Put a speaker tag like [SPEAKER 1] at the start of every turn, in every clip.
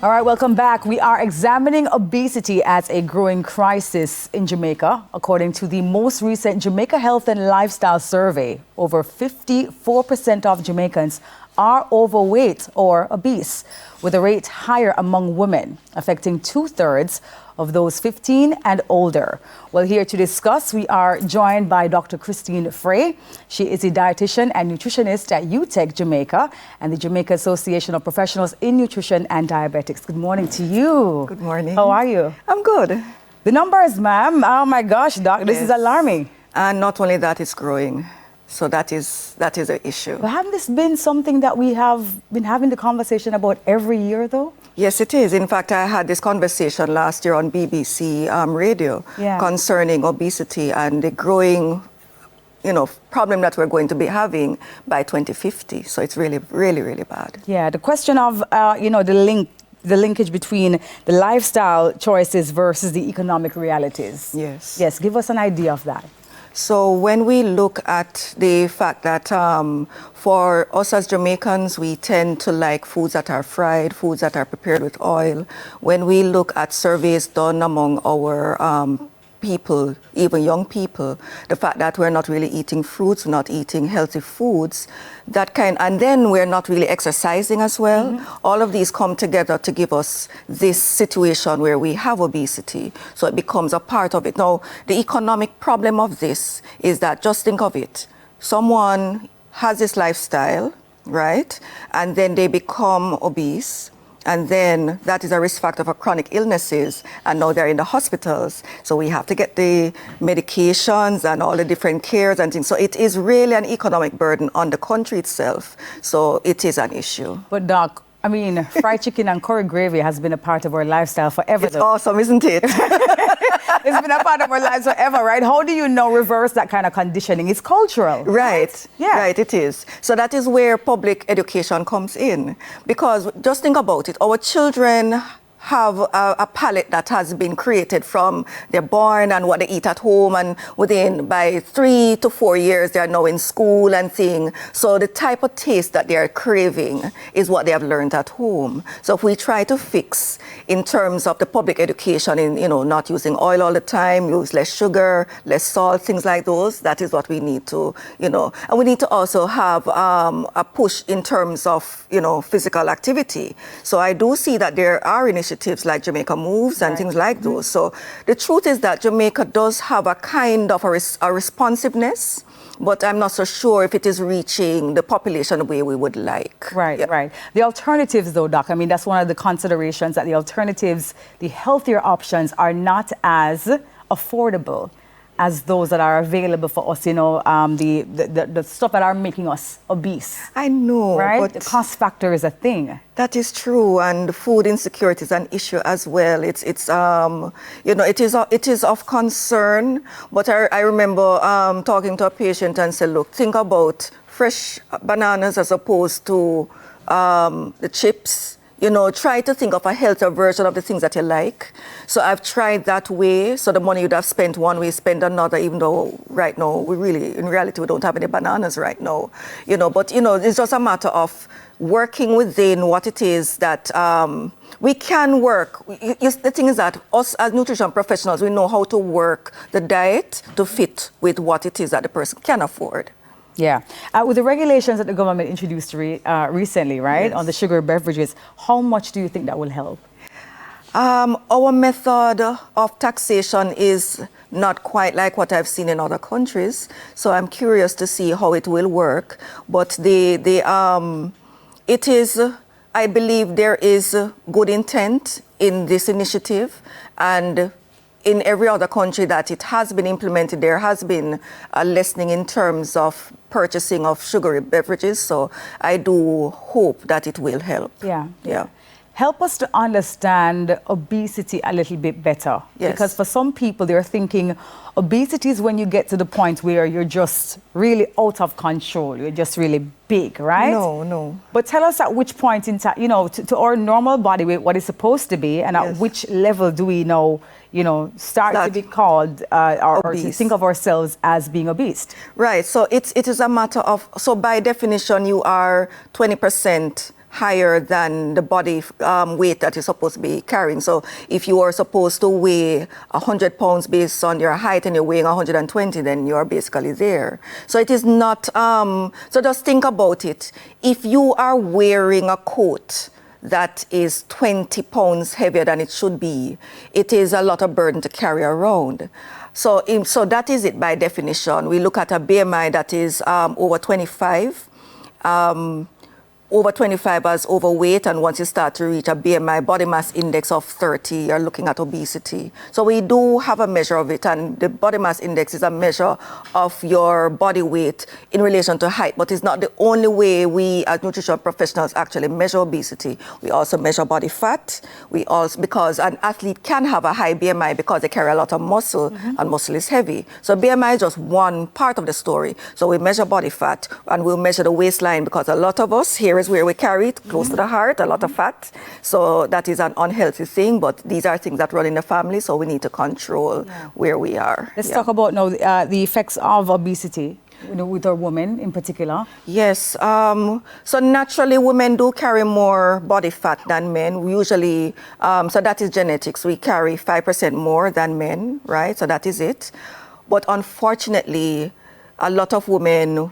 [SPEAKER 1] All right, welcome back. We are examining obesity as a growing crisis in Jamaica. According to the most recent Jamaica Health and Lifestyle Survey, over 54% of Jamaicans are overweight or obese, with a rate higher among women, affecting 2/3 of those 15 and older. Well, here to discuss, we are joined by Dr. Christine Fray. She is a dietitian and nutritionist at Utech, Jamaica, and the Jamaica Association of Professionals in Nutrition and Dietetics. Good morning to you.
[SPEAKER 2] Good morning.
[SPEAKER 1] How are you?
[SPEAKER 2] I'm good.
[SPEAKER 1] The numbers, ma'am. Oh my gosh, doc, this is alarming.
[SPEAKER 2] And not only that, it's growing. So that is an issue.
[SPEAKER 1] But haven't this been something that we have been having the conversation about every year, though?
[SPEAKER 2] Yes, it is. In fact, I had this conversation last year on BBC radio concerning obesity and the growing, problem that we're going to be having by 2050. So it's really, really, really bad.
[SPEAKER 1] Yeah, the question of, the linkage between the lifestyle choices versus the economic realities.
[SPEAKER 2] Yes.
[SPEAKER 1] Yes, give us an idea of that.
[SPEAKER 2] So when we look at the fact that for us as Jamaicans, we tend to like foods that are fried, foods that are prepared with oil. When we look at surveys done among our people, even young people, the fact that we're not really eating fruits, not eating healthy foods, and then we're not really exercising as well. Mm-hmm. All of these come together to give us this situation where we have obesity. So it becomes a part of it. Now, the economic problem of this is that, just think of it, someone has this lifestyle, right? And then they become obese. And then that is a risk factor for chronic illnesses. And now they're in the hospitals. So we have to get the medications and all the different cares and things. So it is really an economic burden on the country itself. So it is an issue.
[SPEAKER 1] But Doc, I mean, fried chicken and curry gravy has been a part of our lifestyle forever.
[SPEAKER 2] It's awesome, isn't it?
[SPEAKER 1] It's been a part of our lives forever, right? How do you reverse that kind of conditioning? It's cultural.
[SPEAKER 2] Right.
[SPEAKER 1] Yeah.
[SPEAKER 2] Right, it is. So that is where public education comes in. Because just think about it. Our children have a palate that has been created from they're born and what they eat at home, and by 3 to 4 years they're now in school and thing. So the type of taste that they're craving is what they have learned at home. So if we try to fix in terms of the public education in not using oil all the time, use less sugar, less salt, things like those, that is what we need to and we need to also have a push in terms of physical activity. So I do see that there are initiatives like Jamaica Moves and things like those. So the truth is that Jamaica does have a kind of a responsiveness, but I'm not so sure if it is reaching the population the way we would like.
[SPEAKER 1] Right, right. The alternatives, though, Doc, I mean, that's one of the considerations, that the alternatives, the healthier options, are not as affordable as those that are available for us, the stuff that are making us obese.
[SPEAKER 2] I know,
[SPEAKER 1] right?
[SPEAKER 2] but
[SPEAKER 1] the cost factor is a thing.
[SPEAKER 2] That is true, and food insecurity is an issue as well. It is of concern. But I remember talking to a patient and said, look, think about fresh bananas as opposed to the chips. Try to think of a healthier version of the things that you like. So I've tried that way. So the money you'd have spent one way, spend another, even though right now, in reality, we don't have any bananas right now. But it's just a matter of working within what it is that we can work. The thing is that us as nutrition professionals, we know how to work the diet to fit with what it is that the person can afford.
[SPEAKER 1] Yeah. With the regulations that the government introduced recently, right, on the sugar beverages, how much do you think that will help?
[SPEAKER 2] Our method of taxation is not quite like what I've seen in other countries. So I'm curious to see how it will work. But I believe there is good intent in this initiative, and in every other country that it has been implemented, there has been a lessening in terms of purchasing of sugary beverages. So I do hope that it will help.
[SPEAKER 1] Yeah. Help us to understand obesity a little bit better.
[SPEAKER 2] Yes.
[SPEAKER 1] Because for some people, they're thinking obesity is when you get to the point where you're just really out of control. You're just really big, right?
[SPEAKER 2] No.
[SPEAKER 1] But tell us at which point in time, to our normal body weight, what it's supposed to be, and at which level do we start to be called or to think of ourselves as being obese?
[SPEAKER 2] Right. So it is a matter of, so by definition, you are 20% higher than the body weight that you're supposed to be carrying. So if you are supposed to weigh 100 pounds based on your height and you're weighing 120, then you're basically there. So it is not, so just think about it. If you are wearing a coat that is 20 pounds heavier than it should be, it is a lot of burden to carry around. So that is it by definition. We look at a BMI that is over 25. Over 25 as overweight, and once you start to reach a BMI, body mass index of 30, you're looking at obesity. So we do have a measure of it, and the body mass index is a measure of your body weight in relation to height, but it's not the only way we as nutrition professionals actually measure obesity. We also measure body fat. We also, because an athlete can have a high BMI because they carry a lot of muscle, and muscle is heavy. So BMI is just one part of the story. So we measure body fat, and we'll measure the waistline, because a lot of us here is where we carry it, close to the heart, a lot of fat. So that is an unhealthy thing, but these are things that run in the family, so we need to control where we are.
[SPEAKER 1] Let's talk about now the effects of obesity, with our women in particular.
[SPEAKER 2] Yes, so naturally women do carry more body fat than men. We usually, so that is genetics. We carry 5% more than men, right? So that is it. But unfortunately, a lot of women,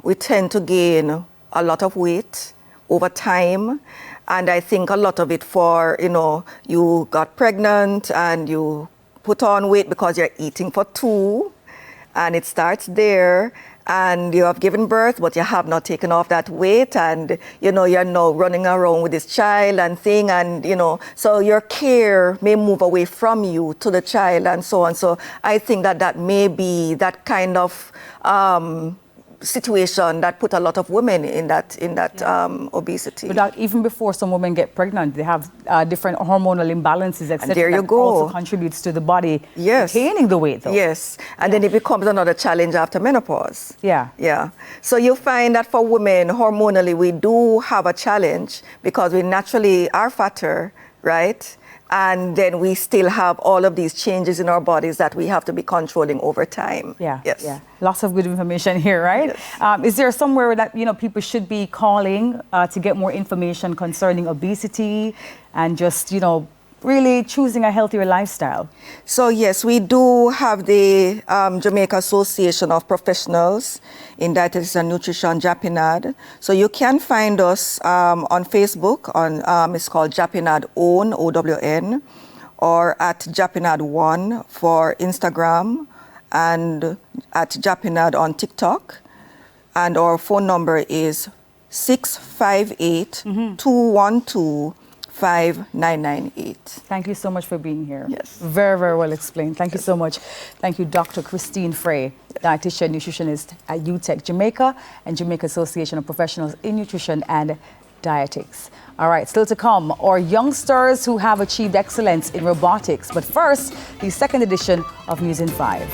[SPEAKER 2] we tend to gain a lot of weight over time. And I think a lot of it for, you got pregnant and you put on weight because you're eating for two, and it starts there. And you have given birth, but you have not taken off that weight, and you're now running around with this child and thing, and so your care may move away from you to the child and so on. So I think that may be that kind of situation that put a lot of women in that obesity.
[SPEAKER 1] But even before some women get pregnant, they have different hormonal imbalances, etc.
[SPEAKER 2] And there you go.
[SPEAKER 1] Also contributes to the body retaining the weight, though.
[SPEAKER 2] Yes, and then it becomes another challenge after menopause.
[SPEAKER 1] Yeah.
[SPEAKER 2] So you find that for women, hormonally, we do have a challenge because we naturally are fatter, right? And then we still have all of these changes in our bodies that we have to be controlling over time.
[SPEAKER 1] Yes. Lots of good information here, right?
[SPEAKER 2] Yes.
[SPEAKER 1] Is there somewhere that people should be calling to get more information concerning obesity and just really choosing a healthier lifestyle?
[SPEAKER 2] So yes, we do have the Jamaica Association of Professionals in Dietetics and Nutrition, JAPINAD. So you can find us on Facebook, it's called JAPINAD OWN, OWN, or at JAPINAD1 for Instagram, and at JAPINAD on TikTok. And our phone number is 658-212-5998.
[SPEAKER 1] Thank you so much for being here.
[SPEAKER 2] Yes.
[SPEAKER 1] Very, very well explained. Thank you so much. Thank you, Dr. Christine Fray, Dietitian, Nutritionist at Utech, Jamaica, and Jamaica Association of Professionals in Nutrition and Dietetics. All right, still to come, our youngsters who have achieved excellence in robotics. But first, the second edition of News in 5.